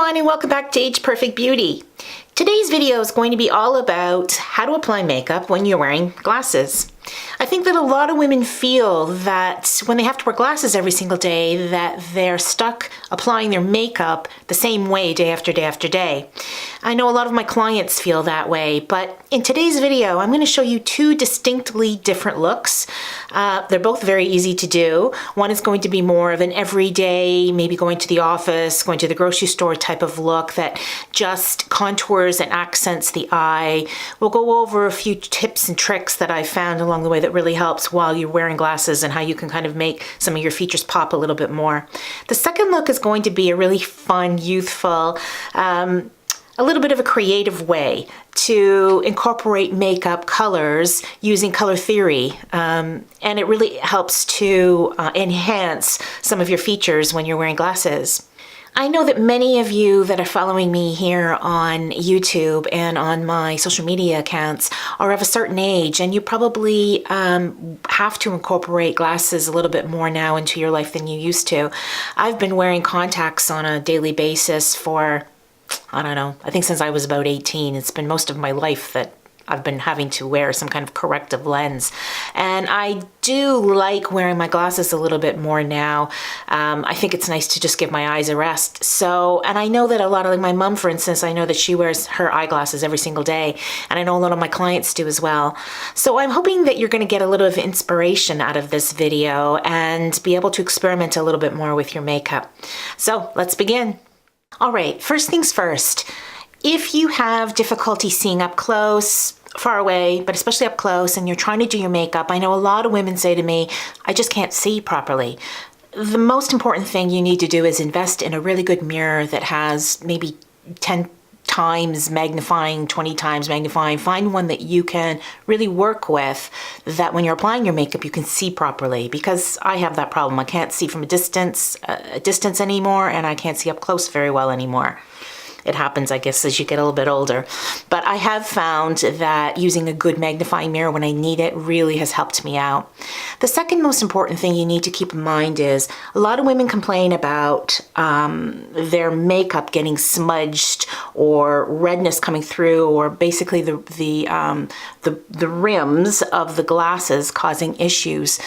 everyone, and welcome back to Age Perfect Beauty. Today's video is going to be all about how to apply makeup when you're wearing glasses. I think that a lot of women feel that when they have to wear glasses every single day that they're stuck applying their makeup the same way day after day after day. I know a lot of my clients feel that way, but in today's video I'm going to show you two distinctly different looks. They're both very easy to do. One is going to be more of an everyday, maybe going to the office, going to the grocery store type of look that just contours and accents the eye. We'll go over a few tips and tricks that I found along the way that really helps while you're wearing glasses and how you can kind of make some of your features pop a little bit more. The second look is going to be a really fun, youthful, a little bit of a creative way to incorporate makeup colors using color theory, and it really helps to enhance some of your features when you're wearing glasses. I know that many of you that are following me here on YouTube and on my social media accounts are of a certain age, and you probably have to incorporate glasses a little bit more now into your life than you used to. I've been wearing contacts on a daily basis for, I don't know, I think since I was about 18. It's been most of my life that I've been having to wear some kind of corrective lens. And I do like wearing my glasses a little bit more now. I think it's nice to just give my eyes a rest. So, and I know that a lot of, like my mom, for instance, I know that she wears her eyeglasses every single day. And I know a lot of my clients do as well. So I'm hoping that you're going to get a little of inspiration out of this video and be able to experiment a little bit more with your makeup. So let's begin. All right, first things first. If you have difficulty seeing up close, far away, but especially up close, and you're trying to do your makeup, I know a lot of women say to me, I just can't see properly. The most important thing you need to do is invest in a really good mirror that has maybe 10 times magnifying, 20 times magnifying. Find one that you can really work with, that when you're applying your makeup you can see properly, because I have that problem. I can't see from a distance anymore, and I can't see up close very well anymore. It happens, I guess, as you get a little bit older. But I have found that using a good magnifying mirror when I need it really has helped me out. The second most important thing you need to keep in mind is a lot of women complain about their makeup getting smudged or redness coming through, or basically the rims of the glasses causing issues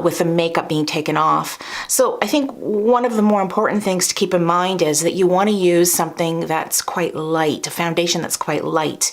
with the makeup being taken off. So I think one of the more important things to keep in mind is that you want to use something that's quite light, a foundation that's quite light.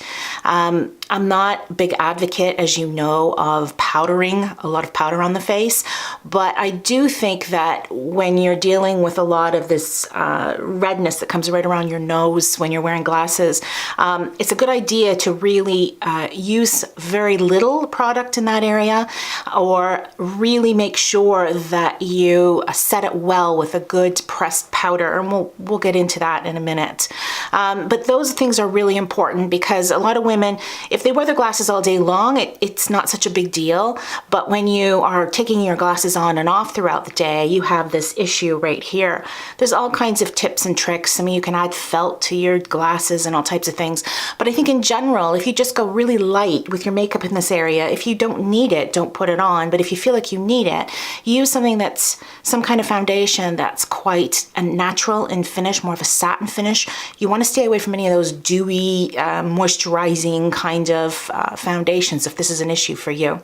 I'm not a big advocate, as you know, of powdering, a lot of powder on the face, but I do think that when you're dealing with a lot of this redness that comes right around your nose when you're wearing glasses, it's a good idea to really use very little product in that area, or really make sure that you set it well with a good pressed powder, and we'll get into that in a minute. But those things are really important, because a lot of women, if they wear their glasses all day long, it's not such a big deal. But when you are taking your glasses on and off throughout the day, you have this issue right here. There's all kinds of tips and tricks. I mean, you can add felt to your glasses and all types of things. But I think in general, if you just go really light with your makeup in this area, if you don't need it, don't put it on. But if you feel like you need it, use something that's some kind of foundation that's quite a natural in finish, more of a satin finish. You want to stay away from any of those dewy, moisturizing kind of foundations if this is an issue for you.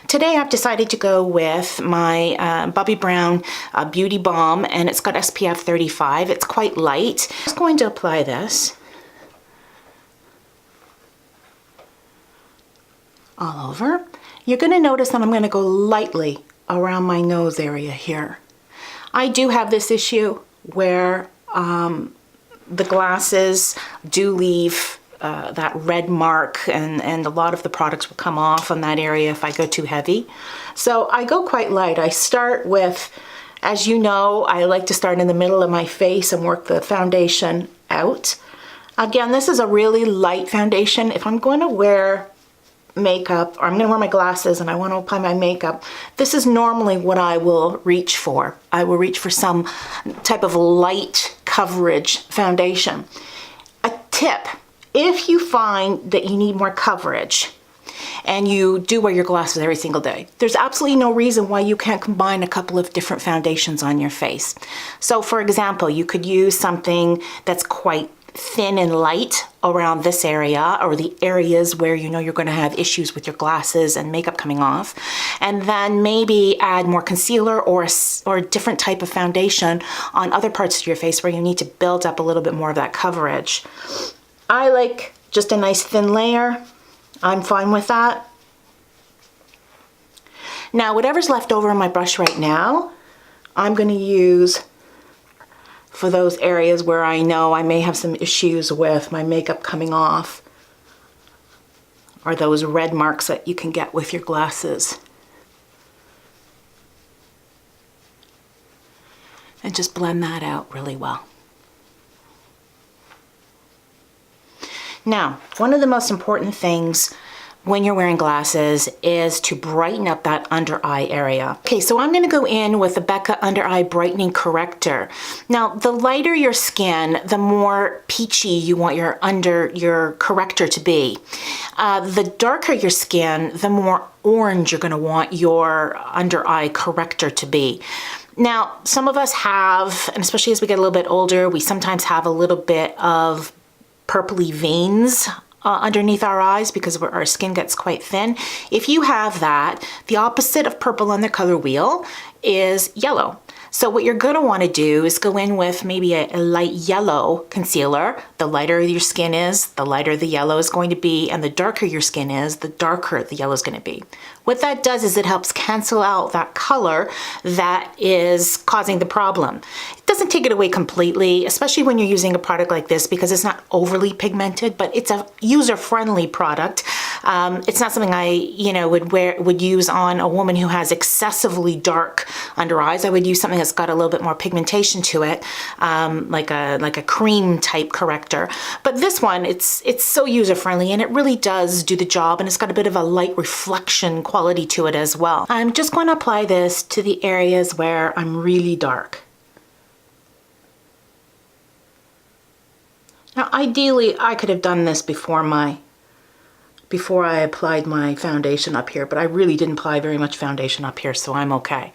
Today I've decided to go with my Bobbi Brown Beauty Balm, and it's got SPF 35. It's quite light. I'm just going to apply this all over. You're going to notice that I'm going to go lightly around my nose area here. I do have this issue where the glasses do leave that red mark, and a lot of the products will come off on that area if I go too heavy. So I go quite light. I start with, as you know, I like to start in the middle of my face and work the foundation out. Again, this is a really light foundation. If I'm going to wear makeup, or I'm going to wear my glasses and I want to apply my makeup, this is normally what I will reach for. I will reach for some type of light coverage foundation. A tip: if you find that you need more coverage, and you do wear your glasses every single day, there's absolutely no reason why you can't combine a couple of different foundations on your face. So for example, you could use something that's quite thin and light around this area, or the areas where you know you're going to have issues with your glasses and makeup coming off, and then maybe add more concealer or a different type of foundation on other parts of your face where you need to build up a little bit more of that coverage. I like just a nice thin layer. I'm fine with that. Now whatever's left over on my brush right now, I'm going to use for those areas where I know I may have some issues with my makeup coming off, or those red marks that you can get with your glasses. And just blend that out really well. Now, one of the most important things when you're wearing glasses is to brighten up that under eye area. Okay, so I'm gonna go in with the Becca Under Eye Brightening Corrector. Now, the lighter your skin, the more peachy you want your corrector to be. The darker your skin, the more orange you're gonna want your under eye corrector to be. Now, some of us have, and especially as we get a little bit older, we sometimes have a little bit of purpley veins underneath our eyes because our skin gets quite thin. If you have that, the opposite of purple on the color wheel is yellow. So what you're gonna wanna do is go in with maybe a light yellow concealer. The lighter your skin is, the lighter the yellow is going to be, and the darker your skin is, the darker the yellow is gonna be. What that does is it helps cancel out that color that is causing the problem. It doesn't take it away completely, especially when you're using a product like this because it's not overly pigmented, but it's a user-friendly product. It's not something I, would use on a woman who has excessively dark under eyes. I would use something that's got a little bit more pigmentation to it, like a cream type corrector. But this one, it's so user-friendly and it really does do the job, and it's got a bit of a light reflection quality to it as well. I'm just going to apply this to the areas where I'm really dark. Now, ideally, I could have done this before I applied my foundation up here, but I really didn't apply very much foundation up here, so I'm okay.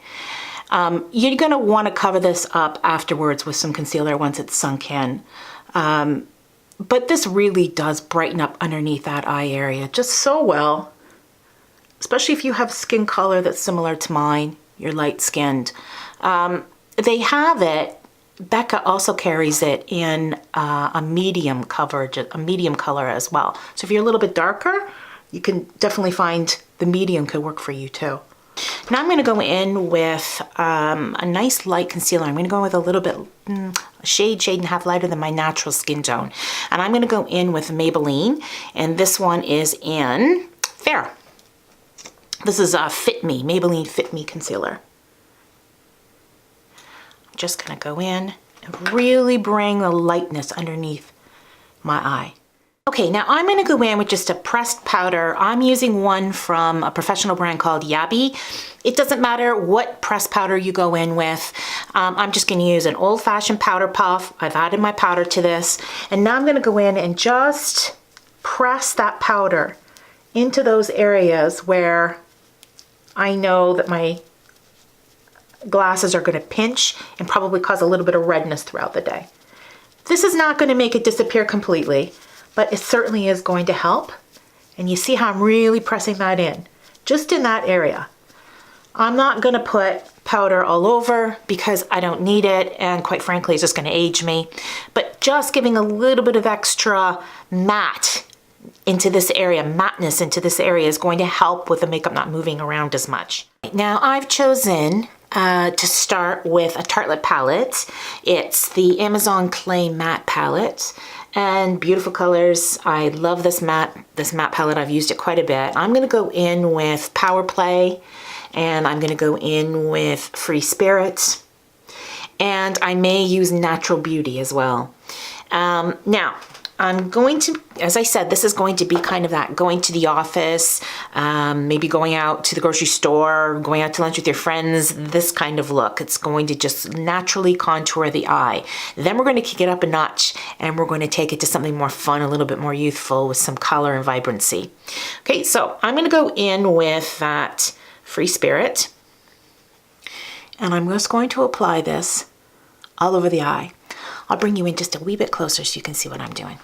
You're gonna wanna cover this up afterwards with some concealer once it's sunk in. But this really does brighten up underneath that eye area just so well, especially if you have skin color that's similar to mine, you're light-skinned. They have it, Becca also carries it in a medium coverage, a medium color as well. So if you're a little bit darker, you can definitely find the medium could work for you too. Now I'm gonna go in with a nice light concealer. I'm gonna go with a little bit, shade and a half lighter than my natural skin tone. And I'm gonna go in with Maybelline, and this one is in Fair. This is Fit Me, Maybelline Fit Me Concealer. I'm just gonna go in and really bring the lightness underneath my eye. Okay, now I'm gonna go in with just a pressed powder. I'm using one from a professional brand called Yabi. It doesn't matter what pressed powder you go in with. I'm just gonna use an old-fashioned powder puff. I've added my powder to this, and now I'm gonna go in and just press that powder into those areas where I know that my glasses are gonna pinch and probably cause a little bit of redness throughout the day. This is not gonna make it disappear completely, but it certainly is going to help. And you see how I'm really pressing that in, just in that area. I'm not gonna put powder all over because I don't need it, and quite frankly, it's just gonna age me. But just giving a little bit of extra matte into this area, matteness into this area, is going to help with the makeup not moving around as much. Now I've chosen to start with a Tartelette palette. It's the Amazon Clay Matte Palette, and beautiful colors. I love this matte palette. I've used it quite a bit. I'm gonna go in with Power Play, and I'm gonna go in with Free Spirit, and I may use Natural Beauty as well. Now, I'm going to, as I said, this is going to be kind of that going to the office, maybe going out to the grocery store, going out to lunch with your friends, this kind of look. It's going to just naturally contour the eye. Then we're going to kick it up a notch and we're going to take it to something more fun, a little bit more youthful with some color and vibrancy. Okay, so I'm going to go in with that Free Spirit and I'm just going to apply this all over the eye. I'll bring you in just a wee bit closer so you can see what I'm doing.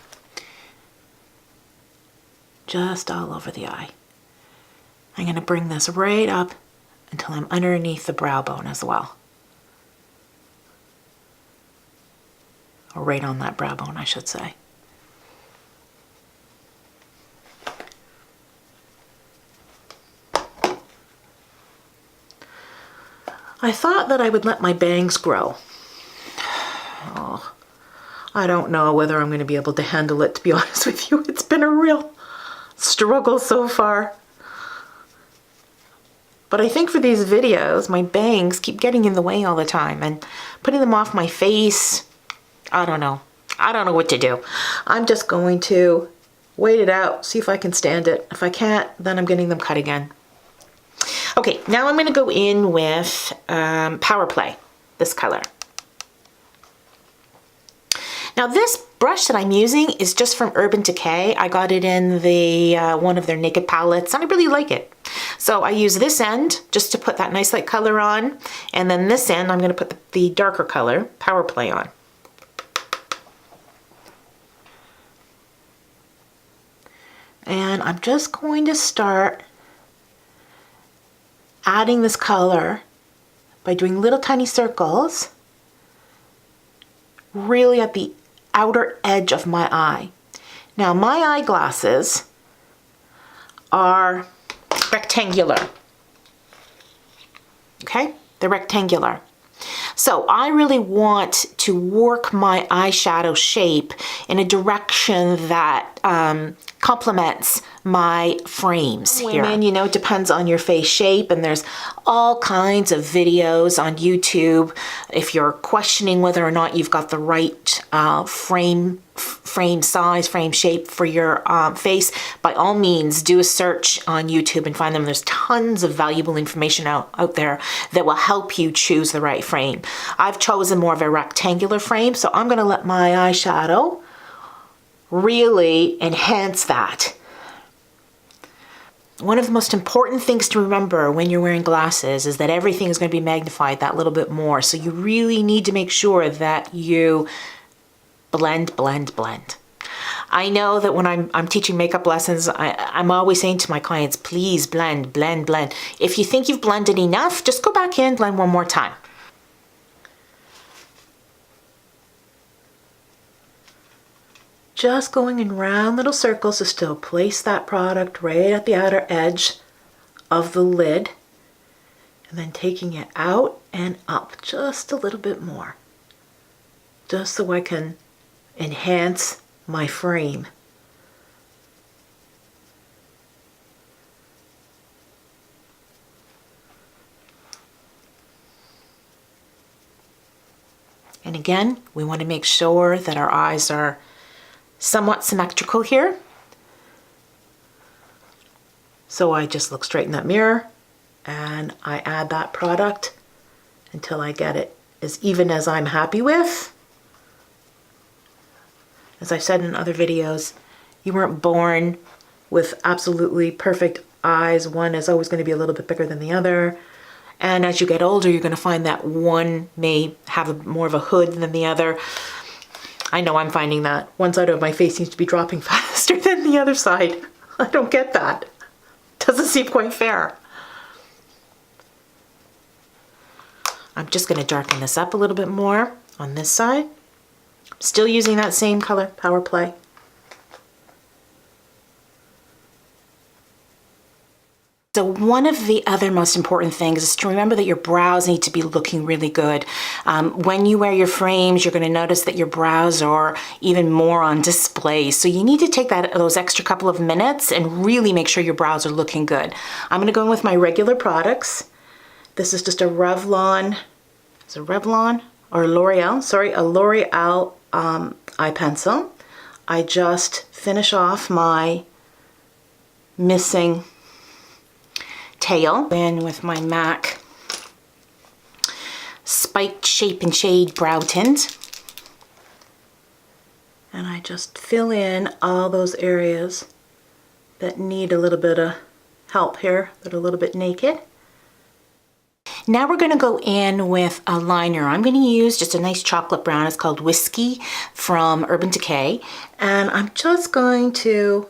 Just all over the eye. I'm going to bring this right up until I'm underneath the brow bone as well. Or right on that brow bone, I should say. I thought that I would let my bangs grow. Oh, I don't know whether I'm going to be able to handle it, to be honest with you. It's been a real struggle so far. But I think for these videos, my bangs keep getting in the way all the time and putting them off my face. I don't know. I don't know what to do. I'm just going to wait it out, see if I can stand it. If I can't, then I'm getting them cut again. Okay, now I'm going to go in with Power Play, this color. Now this brush that I'm using is just from Urban Decay. I got it in the one of their Naked palettes and I really like it. So I use this end just to put that nice light color on, and then this end I'm going to put the darker color, Power Play, on. And I'm just going to start adding this color by doing little tiny circles really at the outer edge of my eye. Now my eyeglasses are rectangular. Okay, they're rectangular. So I really want to work my eyeshadow shape in a direction that complements my frames here. Women, you know, it depends on your face shape, and there's all kinds of videos on YouTube. If you're questioning whether or not you've got the right frame size, frame shape for your face, by all means do a search on YouTube and find them. There's tons of valuable information out there that will help you choose the right frame. I've chosen more of a rectangular frame, so I'm going to let my eyeshadow really enhance that. One of the most important things to remember when you're wearing glasses is that everything is going to be magnified that little bit more. So you really need to make sure that you blend, blend, blend. I know that when I'm teaching makeup lessons, I'm always saying to my clients, please blend, blend, blend. If you think you've blended enough, just go back in, blend one more time. Just going in round little circles to still place that product right at the outer edge of the lid, and then taking it out and up just a little bit more, just so I can enhance my frame. And again, we want to make sure that our eyes are somewhat symmetrical here. So I just look straight in that mirror and I add that product until I get it as even as I'm happy with. As I've said in other videos, you weren't born with absolutely perfect eyes. One is always going to be a little bit bigger than the other. And as you get older, you're going to find that one may have more of a hood than the other. I know I'm finding that. One side of my face seems to be dropping faster than the other side. I don't get that. Doesn't seem quite fair. I'm just going to darken this up a little bit more on this side. Still using that same color, Power Play. So one of the other most important things is to remember that your brows need to be looking really good. When you wear your frames, you're going to notice that your brows are even more on display. So you need to take those extra couple of minutes and really make sure your brows are looking good. I'm going to go in with my regular products. This is just a Revlon, a L'Oreal eye pencil. I just finish off my missing tail. In with my MAC Spiked Shape and Shade Brow Tint. And I just fill in all those areas that need a little bit of help here, that are a little bit naked. Now we're going to go in with a liner. I'm going to use just a nice chocolate brown. It's called Whiskey from Urban Decay. And I'm just going to,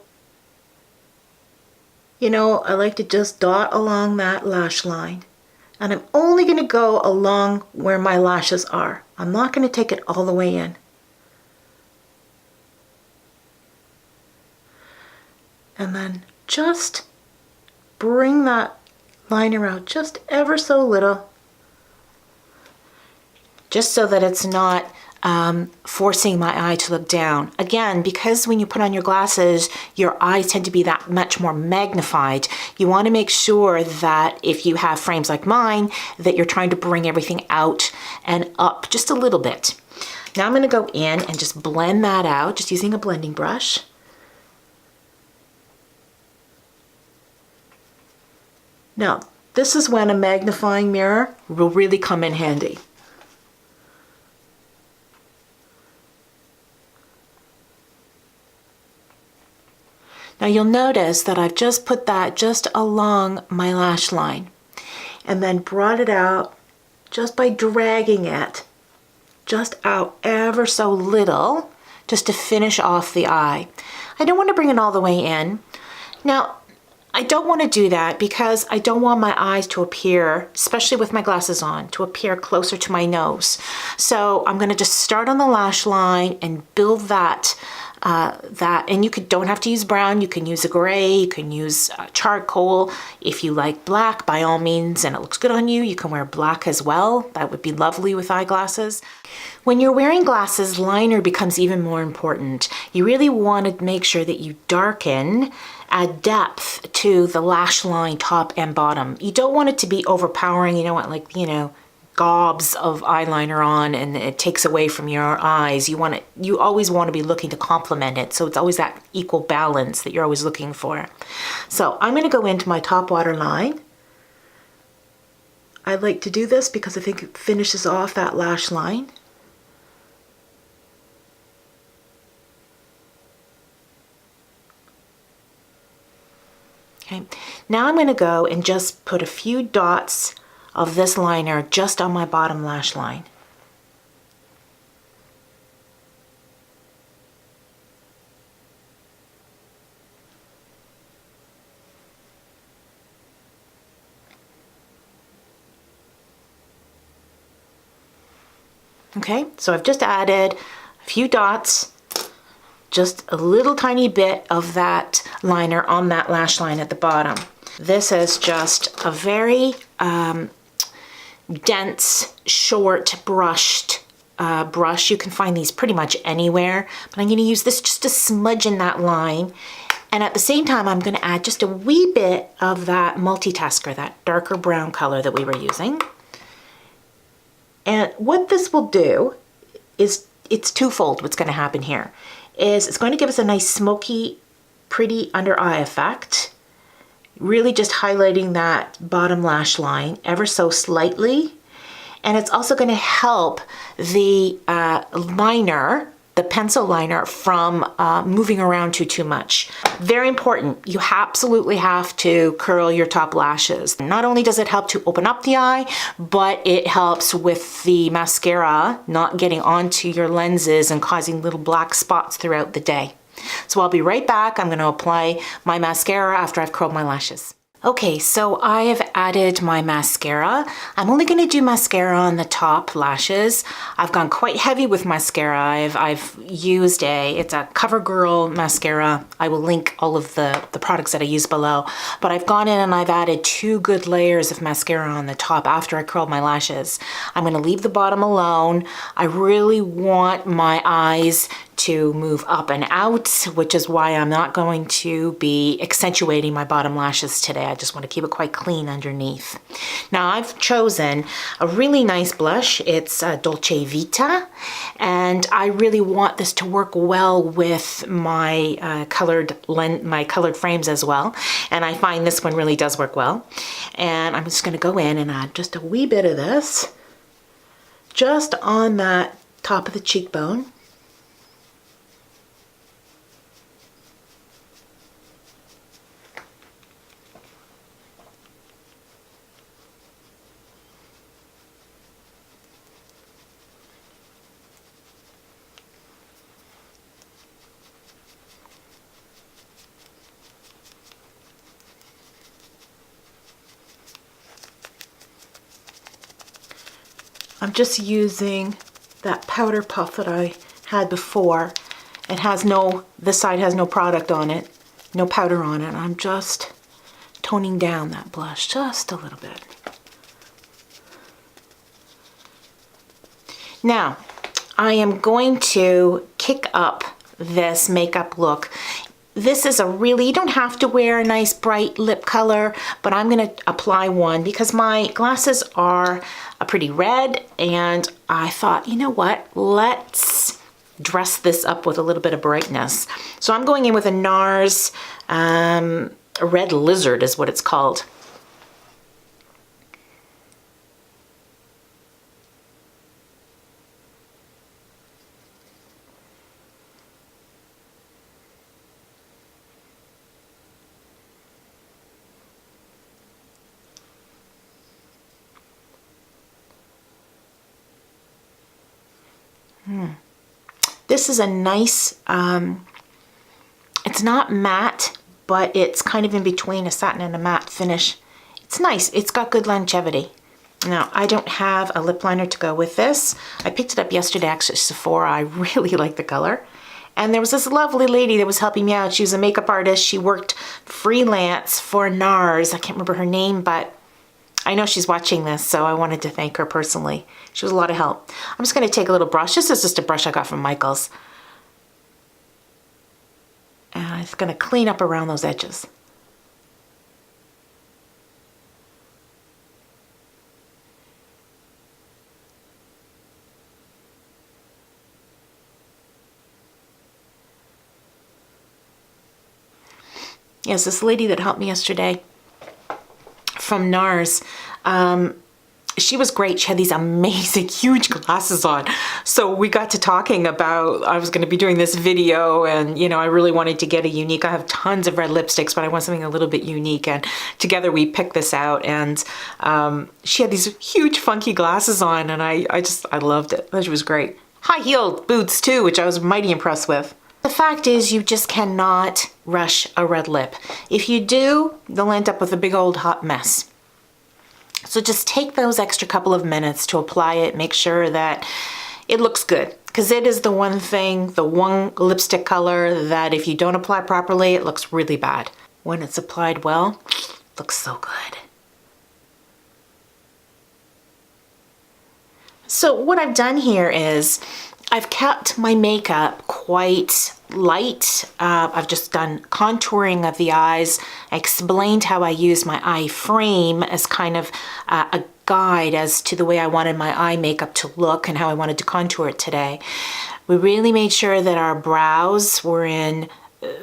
you know, I like to just dot along that lash line. And I'm only going to go along where my lashes are. I'm not going to take it all the way in. And then just bring that liner out just ever so little, just so that it's not forcing my eye to look down. Again, because when you put on your glasses, your eyes tend to be that much more magnified. You want to make sure that if you have frames like mine, that you're trying to bring everything out and up just a little bit. Now I'm going to go in and just blend that out, just using a blending brush. Now, this is when a magnifying mirror will really come in handy. Now you'll notice that I've just put that just along my lash line and then brought it out just by dragging it just out ever so little, just to finish off the eye. I don't want to bring it all the way in. Now, I don't want to do that because I don't want my eyes to appear, especially with my glasses on, to appear closer to my nose. So I'm going to just start on the lash line and build that. And you don't have to use brown. You can use a gray. You can use charcoal. If you like black, by all means, and it looks good on you, you can wear black as well. That would be lovely with eyeglasses. When you're wearing glasses, liner becomes even more important. You really want to make sure that you darken, add depth to the lash line top and bottom. You don't want it to be overpowering. You don't want, like, gobs of eyeliner on and it takes away from your eyes. You always want to be looking to complement it. So it's always that equal balance that you're always looking for. So I'm going to go into my top waterline. I like to do this because I think it finishes off that lash line. Okay, now I'm going to go and just put a few dots of this liner just on my bottom lash line. Okay, so I've just added a few dots, just a little tiny bit of that liner on that lash line at the bottom. This is just a very dense, short brushed brush. You can find these pretty much anywhere, but I'm going to use this just to smudge in that line. And at the same time, I'm going to add just a wee bit of that multitasker, that darker brown color that we were using. And what this will do is, it's twofold what's going to happen here. It's going to give us a nice smoky, pretty under eye effect. Really just highlighting that bottom lash line ever so slightly. And it's also going to help the liner, the pencil liner, from moving around too much. Very important. You absolutely have to curl your top lashes. Not only does it help to open up the eye, but it helps with the mascara not getting onto your lenses and causing little black spots throughout the day. So I'll be right back. I'm going to apply my mascara after I've curled my lashes. Okay, so I have added my mascara. I'm only going to do mascara on the top lashes. I've gone quite heavy with mascara. I've used it's a CoverGirl mascara. I will link all of the products that I use below. But I've gone in and I've added 2 good layers of mascara on the top after I curled my lashes. I'm going to leave the bottom alone. I really want my eyes to move up and out, which is why I'm not going to be accentuating my bottom lashes today. I just want to keep it quite clean underneath. Now I've chosen a really nice blush. It's Dolce Vita, and I really want this to work well with my colored frames as well. And I find this one really does work well. And I'm just gonna go in and add just a wee bit of this, just on that top of the cheekbone. I'm just using that powder puff that I had before. It has this side has no product on it, no powder on it. I'm just toning down that blush just a little bit. Now, I am going to kick up this makeup look. This is you don't have to wear a nice bright lip color, but I'm gonna apply one because my glasses are a pretty red, and I thought, you know what, let's dress this up with a little bit of brightness. So I'm going in with a NARS Red Lizard is what it's called. This is a nice, it's not matte, but it's kind of in between a satin and a matte finish. It's nice. It's got good longevity. Now, I don't have a lip liner to go with this. I picked it up yesterday, actually, at Sephora. I really like the color. And there was this lovely lady that was helping me out. She was a makeup artist. She worked freelance for NARS. I can't remember her name, but I know she's watching this, so I wanted to thank her personally. She was a lot of help. I'm just gonna take a little brush. This is just a brush I got from Michael's. And I'm just gonna clean up around those edges. Yes, this lady that helped me yesterday from NARS, she was great. She had these amazing, huge glasses on. So we got to talking about, I was gonna be doing this video, and you know, I really wanted to get a unique, I have tons of red lipsticks, but I want something a little bit unique. And together we picked this out, and she had these huge funky glasses on, and I loved it. She was great. High-heeled boots too, which I was mighty impressed with. The fact is, you just cannot rush a red lip. If you do, they'll end up with a big old hot mess. So just take those extra couple of minutes to apply it, make sure that it looks good. Because it is the one thing, the one lipstick color that if you don't apply properly, it looks really bad. When it's applied well, it looks so good. So what I've done here is I've kept my makeup quite light. I've just done contouring of the eyes. I explained how I use my eye frame as kind of a guide as to the way I wanted my eye makeup to look and how I wanted to contour it today. We really made sure that our brows were in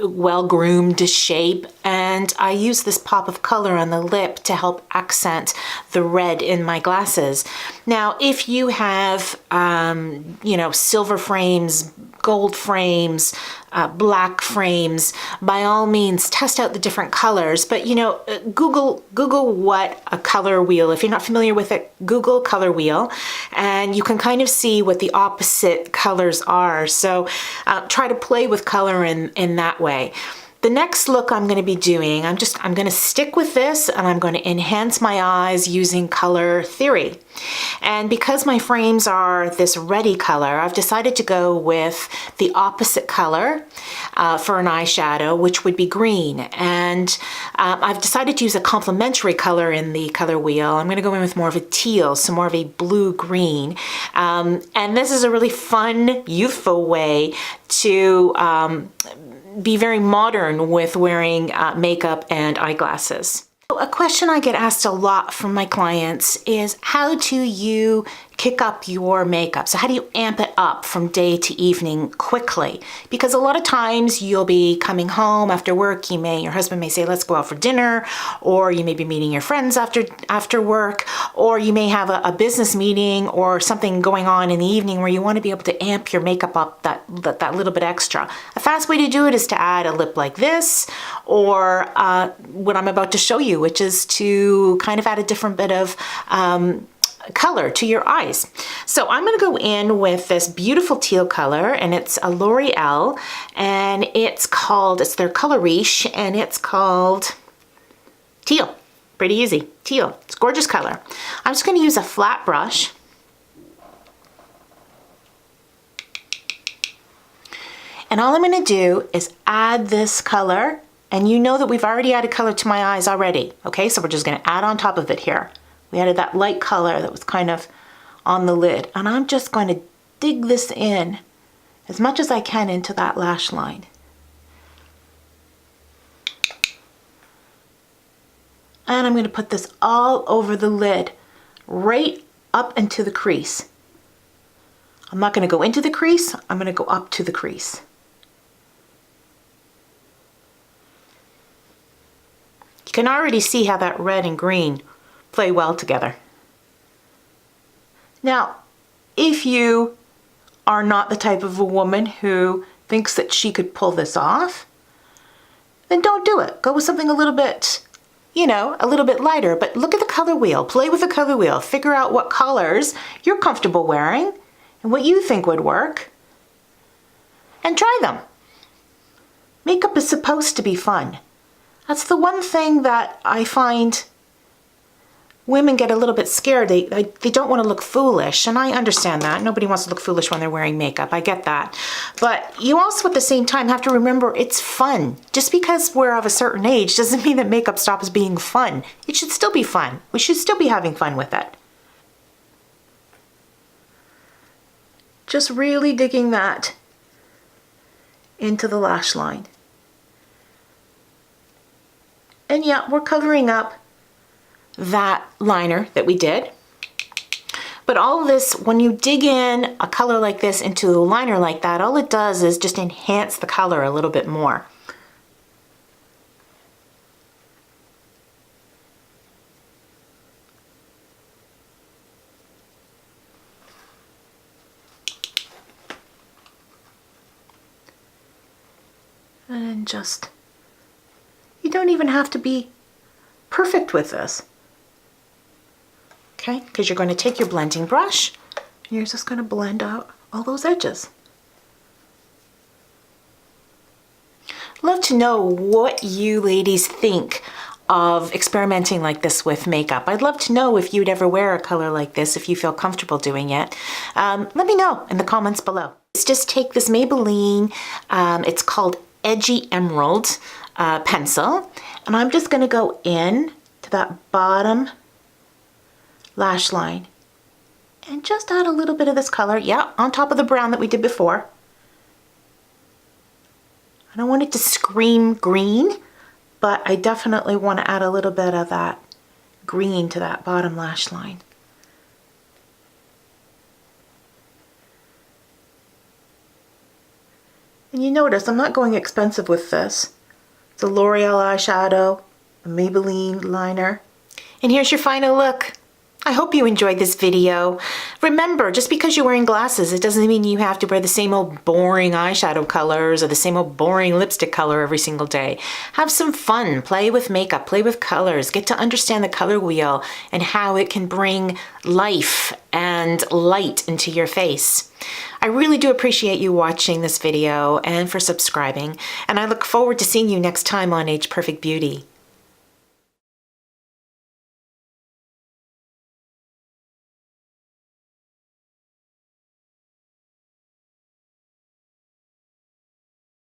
well-groomed shape, and I use this pop of color on the lip to help accent the red in my glasses. Now, if you have, you know, silver frames, gold frames, black frames, by all means test out the different colors. But you know, Google what a color wheel, if you're not familiar with it, Google color wheel, and you can kind of see what the opposite colors are. So try to play with color in that way. The next look I'm going to be doing, I'm going to stick with this, and I'm going to enhance my eyes using color theory. And because my frames are this reddy color, I've decided to go with the opposite color for an eyeshadow, which would be green. And I've decided to use a complementary color in the color wheel. I'm going to go in with more of a teal, so more of a blue-green. And this is a really fun, youthful way to be very modern with wearing makeup and eyeglasses. A question I get asked a lot from my clients is, how do you kick up your makeup? So how do you amp it up from day to evening quickly? Because a lot of times you'll be coming home after work, your husband may say, let's go out for dinner, or you may be meeting your friends after work, or you may have a business meeting or something going on in the evening where you want to be able to amp your makeup up that little bit extra. A fast way to do it is to add a lip like this, or what I'm about to show you, which is to kind of add a different bit of color to your eyes. So I'm going to go in with this beautiful teal color, and it's a L'Oreal, and it's their color Riche, and it's called Teal. Pretty easy. Teal. It's a gorgeous color. I'm just going to use a flat brush. And all I'm going to do is add this color, and you know that we've already added color to my eyes already. Okay, so we're just going to add on top of it here. We added that light color that was kind of on the lid, and I'm just going to dig this in as much as I can into that lash line. And I'm going to put this all over the lid, right up into the crease. I'm not going to go into the crease, I'm going to go up to the crease. You can already see how that red and green play well together. Now, if you are not the type of a woman who thinks that she could pull this off, then don't do it. Go with something a little bit, a little bit lighter. But look at the color wheel. Play with the color wheel. Figure out what colors you're comfortable wearing and what you think would work, and try them. Makeup is supposed to be fun. That's the one thing that I find women get a little bit scared. They don't want to look foolish, and I understand that. Nobody wants to look foolish when they're wearing makeup. I get that. But you also at the same time have to remember it's fun. Just because we're of a certain age doesn't mean that makeup stops being fun. It should still be fun. We should still be having fun with it. Just really digging that into the lash line. And yeah, we're covering up that liner that we did. But all of this, when you dig in a color like this into a liner like that, all it does is just enhance the color a little bit more. And just, you don't even have to be perfect with this. Okay, because you're going to take your blending brush and you're just going to blend out all those edges. Love to know what you ladies think of experimenting like this with makeup. I'd love to know if you'd ever wear a color like this, if you feel comfortable doing it. Let me know in the comments below. Let's just take this Maybelline, it's called Edgy Emerald pencil, and I'm just going to go in to that bottom lash line and just add a little bit of this color, yeah, on top of the brown that we did before. I don't want it to scream green, but I definitely want to add a little bit of that green to that bottom lash line. And you notice I'm not going expensive with this. It's a L'Oreal eyeshadow, a Maybelline liner. And here's your final look. I hope you enjoyed this video. Remember, just because you're wearing glasses, it doesn't mean you have to wear the same old boring eyeshadow colors or the same old boring lipstick color every single day. Have some fun, play with makeup, play with colors, get to understand the color wheel and how it can bring life and light into your face. I really do appreciate you watching this video and for subscribing, and I look forward to seeing you next time on Age Perfect Beauty.